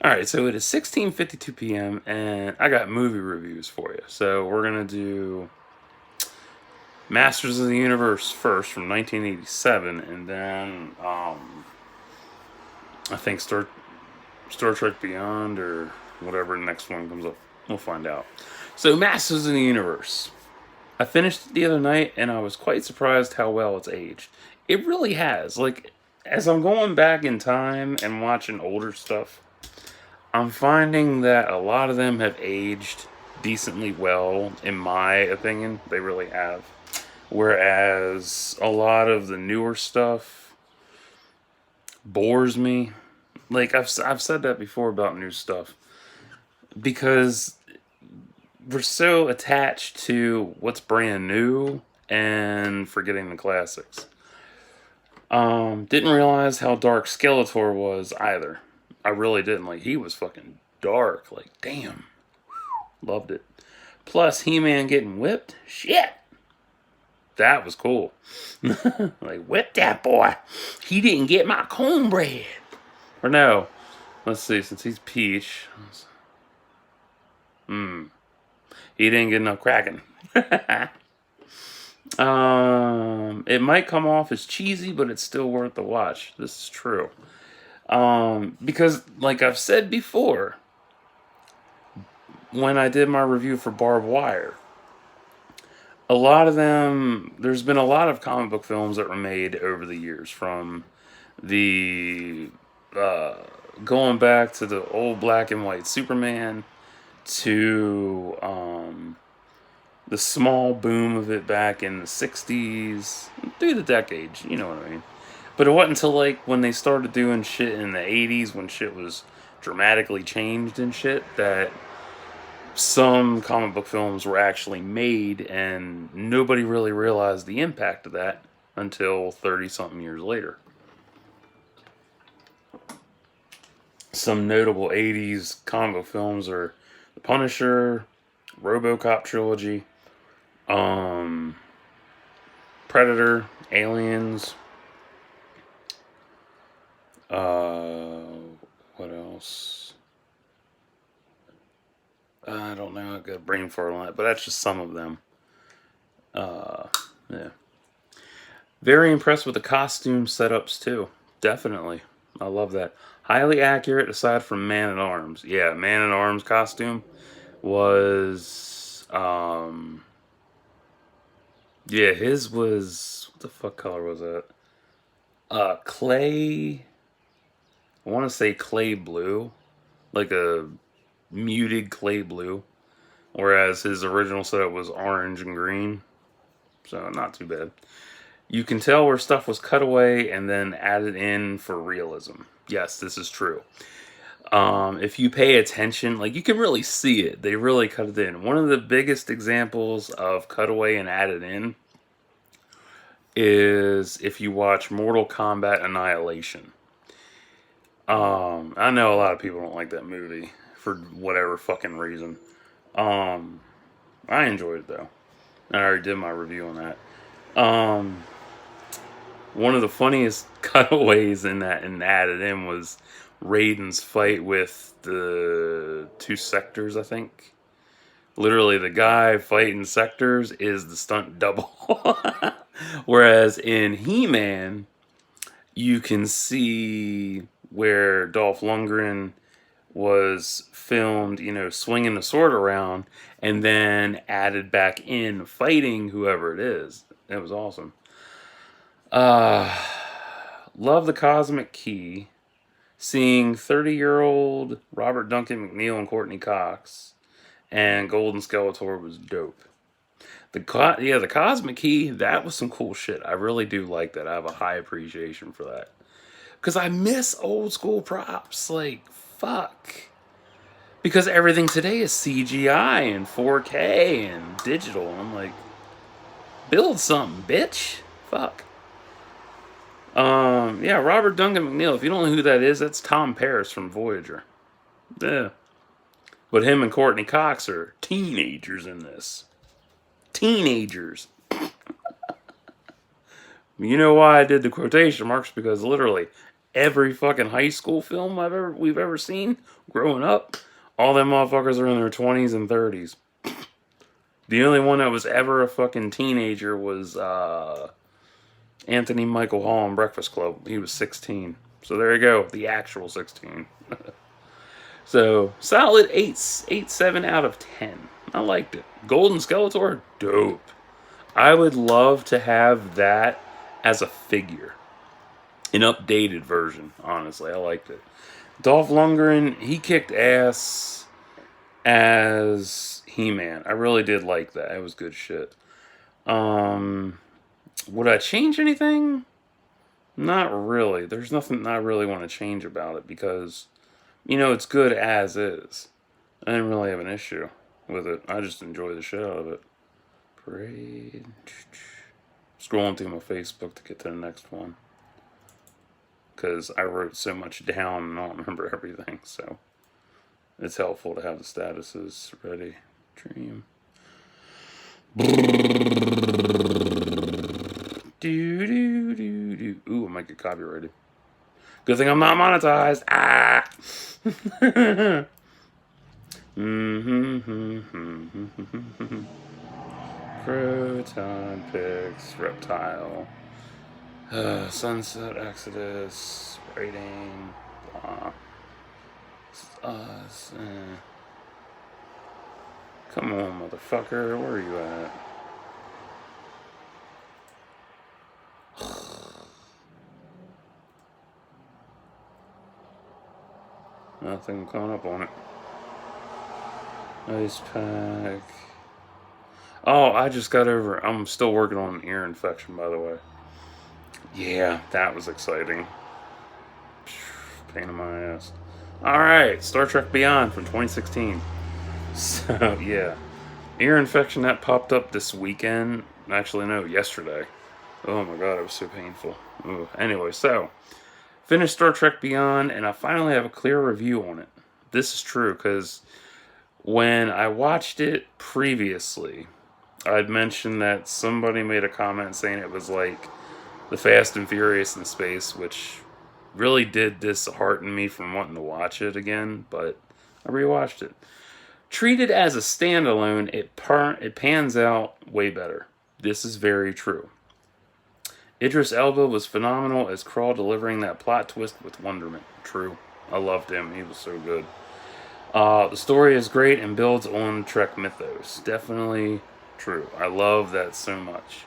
All right, so it is 16:52 p.m. and I got movie reviews for you. So we're gonna do Masters of the Universe first from 1987, and then I think Star Trek Beyond or whatever the next one comes up. We'll find out. So Masters of the Universe. I finished it the other night and I was quite surprised how well it's aged. It really has. Like as I'm going back in time and watching older stuff, I'm finding that a lot of them have aged decently well, in my opinion. They really have. Whereas a lot of the newer stuff bores me. Like I've said that before about new stuff because we're so attached to what's brand new and forgetting the classics. Didn't realize how dark Skeletor was either. I really didn't. Like he was fucking dark. Like damn, loved it. Plus He-Man getting whipped. Shit, that was cool. Like whip that boy. He didn't get my cornbread. Or no, let's see. Since he's Peach, he didn't get enough cracking. It might come off as cheesy, but it's still worth the watch. This is true. Because, like I've said before, when I did my review for Barbed Wire, a lot of them, there's been a lot of comic book films that were made over the years, from the going back to the old black and white Superman to the small boom of it back in the 60s, through the decades, you know what I mean. But it wasn't until like when they started doing shit in the 80s, when shit was dramatically changed and shit, that some comic book films were actually made, and nobody really realized the impact of that until 30 something years later. Some notable 80s comic book films are The Punisher, RoboCop trilogy, um, Predator, Aliens, what else? I don't know. I got a brain fart on that, but that's just some of them. Yeah. Very impressed with the costume setups too. Definitely. I love that. Highly accurate aside from Man at Arms. Yeah, Man at Arms costume was yeah, his was, what the fuck color was that? Clay, I want to say clay blue, like a muted clay blue, whereas his original setup was orange and green. So not too bad. You can tell where stuff was cut away and then added in for realism. Yes, this is true. If you pay attention, like you can really see it. They really cut it in. One of the biggest examples of cutaway and added in is if you watch Mortal Kombat Annihilation. I know a lot of people don't like that movie for whatever fucking reason. I enjoyed it though. I already did my review on that. One of the funniest cutaways in that and added in was Raiden's fight with the two sectors, I think. Literally, the guy fighting sectors is the stunt double. Whereas in He-Man, you can see where Dolph Lundgren was filmed, you know, swinging the sword around and then added back in fighting whoever it is. It was awesome. Uh, love the Cosmic Key. Seeing 30-year-old Robert Duncan McNeil and Courtney Cox and Golden Skeletor was dope. The Cosmic Key, that was some cool shit. I really do like that. I have a high appreciation for that. Because I miss old school props. Like, fuck. Because everything today is CGI and 4K and digital. And I'm like, build something, bitch. Fuck. Yeah, Robert Duncan McNeil. If you don't know who that is, that's Tom Paris from Voyager. Yeah. But him and Courtney Cox are teenagers in this. Teenagers. You know why I did the quotation marks? Because literally every fucking high school film we've ever seen growing up, all them motherfuckers are in their 20s and 30s. The only one that was ever a fucking teenager was Anthony Michael Hall in Breakfast Club. He was 16. So there you go, the actual 16. So solid 7 out of 10. I liked it. Golden Skeletor, dope. I would love to have that as a figure. An updated version, honestly. I liked it. Dolph Lundgren, he kicked ass as He-Man. I really did like that. It was good shit. Would I change anything? Not really. There's nothing I really want to change about it because, it's good as is. I didn't really have an issue with it. I just enjoy the shit out of it. Parade. Scrolling through my Facebook to get to the next one. Because I wrote so much down and I don't remember everything, so it's helpful to have the statuses ready. Dream. Ooh, I might get copyrighted. Good thing I'm not monetized. Ah! Proton Pix, Reptile. Sunset Exodus, writing, blah. Come on, motherfucker, where are you at? Nothing coming up on it. Ice pack. Oh, I just got over it. I'm still working on an ear infection, by the way. Yeah, that was exciting. Pain in my ass. Alright, Star Trek Beyond from 2016. So, yeah. Ear infection that popped up this weekend. Actually, no, yesterday. Oh my god, it was so painful. Ugh. Anyway, so, finished Star Trek Beyond, and I finally have a clear review on it. This is true, because when I watched it previously, I'd mentioned that somebody made a comment saying it was like the Fast and Furious in space, which really did dishearten me from wanting to watch it again, but I rewatched it. Treated as a standalone, it pans out way better. This is very true. Idris Elba was phenomenal as Krall, delivering that plot twist with wonderment. True. I loved him. He was so good. The story is great and builds on Trek mythos. Definitely true. I love that so much.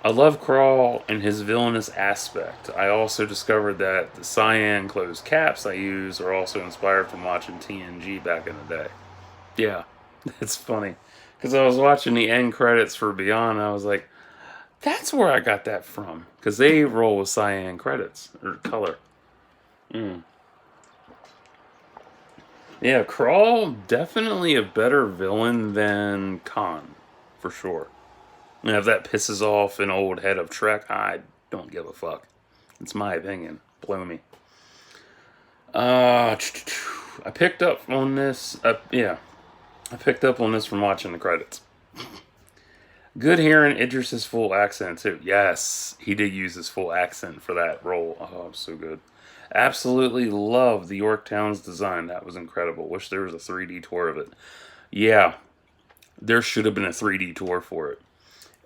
I love Krall and his villainous aspect. I also discovered that the cyan closed caps I use are also inspired from watching TNG back in the day. Yeah, it's funny. Because I was watching the end credits for Beyond, and I was like, that's where I got that from. Because they roll with cyan credits, or color. Yeah, Krall, definitely a better villain than Khan, for sure. And if that pisses off an old head of Trek, I don't give a fuck. It's my opinion. Blow me. I picked up on this. I picked up on this from watching the credits. Good hearing Idris's full accent too. Yes, he did use his full accent for that role. Oh, so good. Absolutely love the Yorktown's design. That was incredible. Wish there was a 3D tour of it. Yeah, there should have been a 3D tour for it.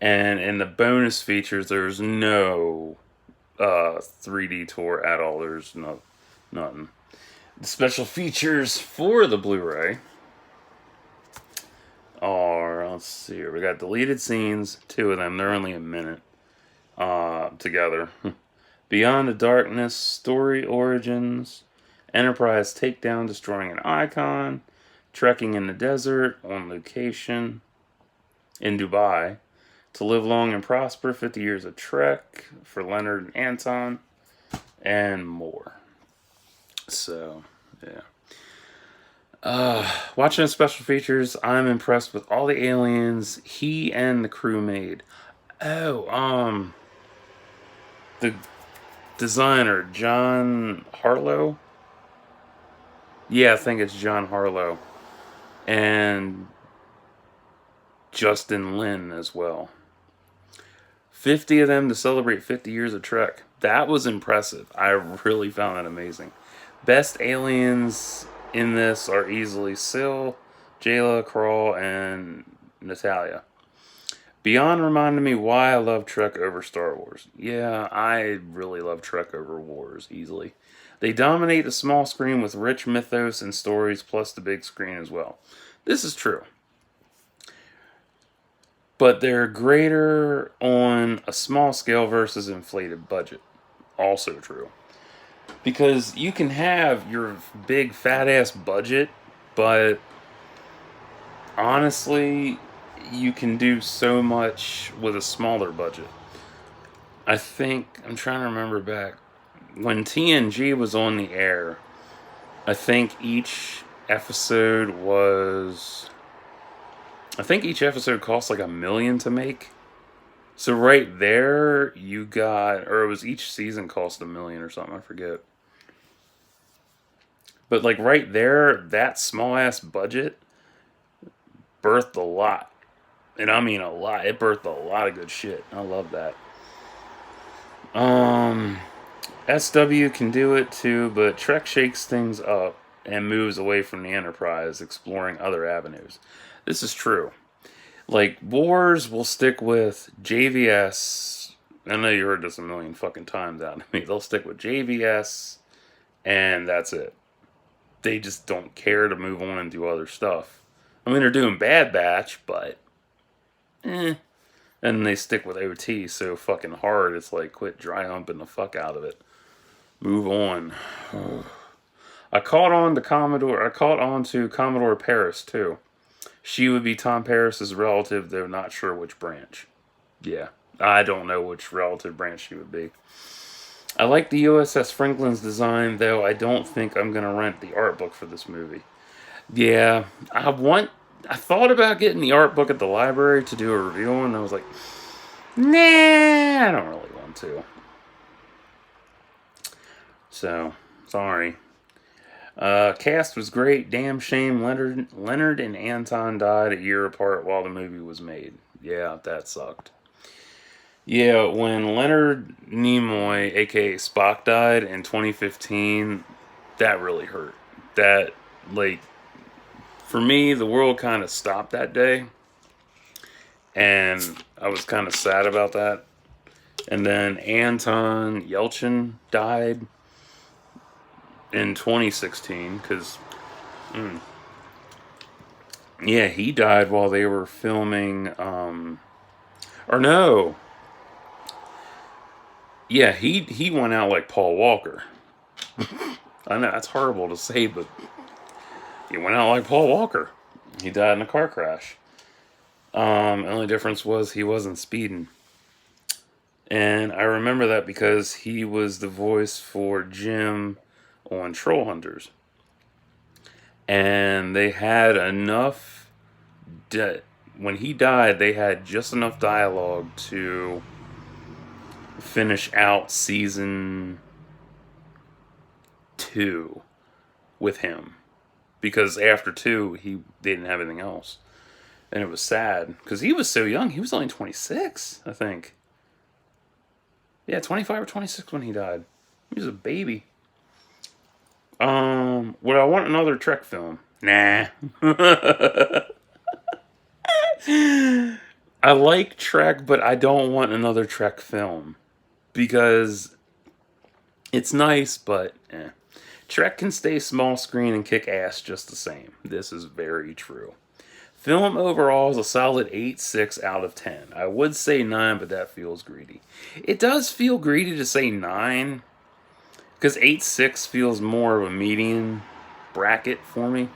And in the bonus features, there's no 3D tour at all. There's nothing. The special features for the Blu-ray are, let's see here. We got deleted scenes, 2 of them. They're only a minute together. Beyond the Darkness, Story Origins, Enterprise Takedown, destroying an icon, Trekking in the Desert, on location, in Dubai, To Live Long and Prosper, 50 Years of Trek, for Leonard and Anton, and more. So, yeah. Watching the special features, I'm impressed with all the aliens he and the crew made. Oh, the designer, John Harlow? Yeah, I think it's John Harlow. And Justin Lin as well. 50 of them to celebrate 50 years of Trek. That was impressive. I really found that amazing. Best aliens in this are easily Syl, Jayla, Krall, and Natalia. Beyond reminded me why I love Trek over Star Wars. Yeah, I really love Trek over Wars, easily. They dominate the small screen with rich mythos and stories, plus the big screen as well. This is true. But they're greater on a small scale versus inflated budget. Also true. Because you can have your big fat ass budget, but honestly, you can do so much with a smaller budget. I think, I'm trying to remember back, when TNG was on the air, I think each episode cost like $1 million to make. So right there, you got, or it was each season cost $1 million or something, I forget. But like right there, that small ass budget birthed a lot. And I mean a lot. It birthed a lot of good shit. I love that. SW can do it too, but Trek shakes things up and moves away from the Enterprise, exploring other avenues. This is true. Like, Wars will stick with JVS. I know you heard this a million fucking times out of me. They'll stick with JVS, and that's it. They just don't care to move on and do other stuff. I mean, they're doing Bad Batch, but and they stick with OT so fucking hard, it's like, quit dry humping the fuck out of it. Move on. I caught on to Commodore Paris, too. She would be Tom Paris's relative, though not sure which branch. Yeah, I don't know which relative branch she would be. I like the USS Franklin's design, though I don't think I'm going to rent the art book for this movie. Yeah, I thought about getting the art book at the library to do a review on, and I was like, nah, I don't really want to. So, sorry. Cast was great. Damn shame Leonard and Anton died a year apart while the movie was made. Yeah, that sucked. Yeah, when Leonard Nimoy, aka Spock, died in 2015, that really hurt. That, like, for me, the world kind of stopped that day. And I was kind of sad about that. And then Anton Yelchin died in 2016, because yeah, he died while they were filming or no, yeah, he went out like Paul Walker. I know that's horrible to say, but he went out like Paul Walker. He died in a car crash. Only difference was he wasn't speeding. And I remember that because he was the voice for Jim on Troll Hunters. And they had enough... when he died, they had just enough dialogue to finish out season 2 with him. Because after 2, they didn't have anything else. And it was sad. Because he was so young. He was only 26, I think. Yeah, 25 or 26 when he died. He was a baby. Would I want another Trek film? Nah. I like Trek, but I don't want another Trek film. Because it's nice, but Trek can stay small screen and kick ass just the same. This is very true. Film overall is a solid 8.6 out of 10. I would say 9, but that feels greedy. It does feel greedy to say 9, because 8.6 feels more of a median bracket for me.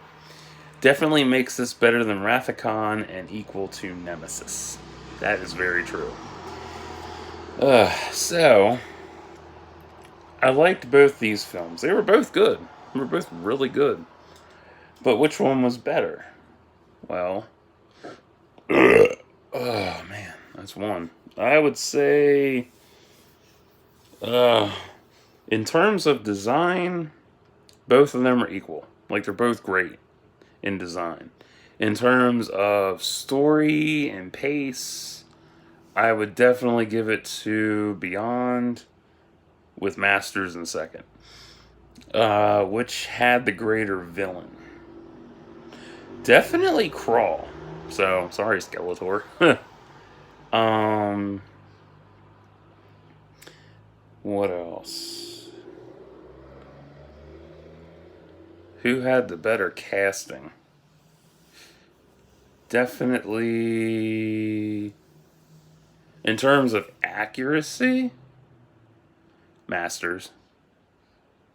Definitely makes this better than Wrath of Khan and equal to Nemesis. That is very true. So, I liked both these films. They were both good. They were both really good. But which one was better? Well, oh man, that's one. I would say, in terms of design, both of them are equal. Like, they're both great in design. In terms of story and pace, I would definitely give it to Beyond, with Masters in second. Which had the greater villain? Definitely Crawl. So, sorry, Skeletor. um, what else? Who had the better casting? Definitely, in terms of accuracy, Masters.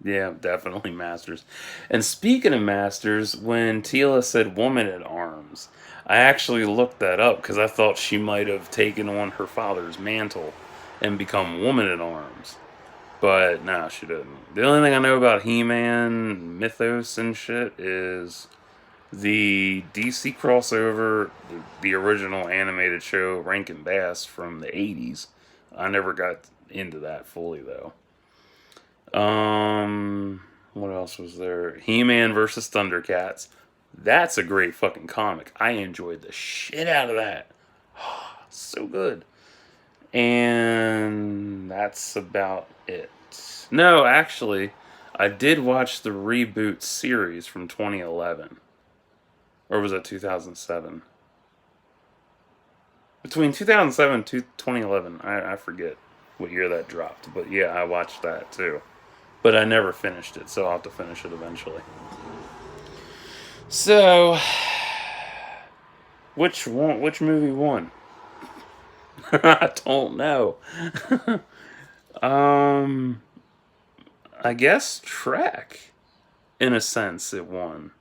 Yeah, definitely Masters. And speaking of Masters, when Tila said woman at arms, I actually looked that up because I thought she might have taken on her father's mantle and become woman at arms. But no, she didn't. The only thing I know about He-Man mythos and shit is the DC crossover, the original animated show Rankin Bass from the 80s. I never got into that fully though. What else was there? He-Man versus Thundercats. That's a great fucking comic. I enjoyed the shit out of that. So good. And that's about it. No, actually, I did watch the reboot series from 2011. Or was it 2007? Between 2007 and 2011. I forget what year that dropped. But yeah, I watched that too. But I never finished it, so I'll have to finish it eventually. So, which movie won? I don't know. um, I guess Trek, in a sense, it won.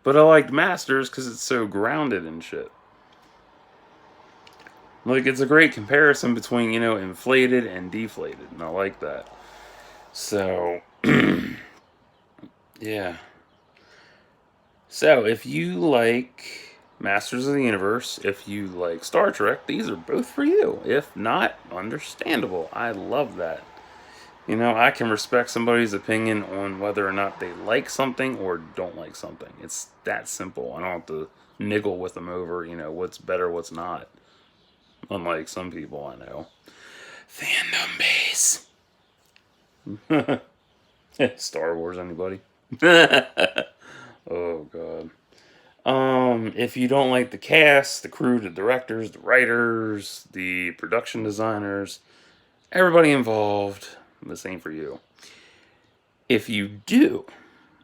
But I liked Masters because it's so grounded and shit. Like, it's a great comparison between, inflated and deflated, and I like that. So, yeah. So, if you like Masters of the Universe, if you like Star Trek, these are both for you. If not, understandable. I love that. I can respect somebody's opinion on whether or not they like something or don't like something. It's that simple. I don't have to niggle with them over, what's better, what's not. Unlike some people I know. Fandom base. Star Wars, anybody? Oh, God. If you don't like the cast, the crew, the directors, the writers, the production designers, everybody involved, this ain't for you. If you do,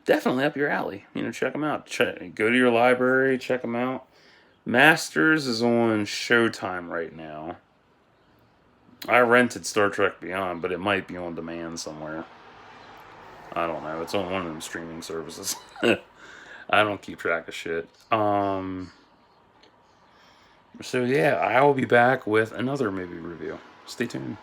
definitely up your alley. Check them out. Go to your library, check them out. Masters is on Showtime right now. I rented Star Trek Beyond, but it might be on demand somewhere. I don't know. It's on one of them streaming services. I don't keep track of shit. So yeah, I will be back with another movie review. Stay tuned.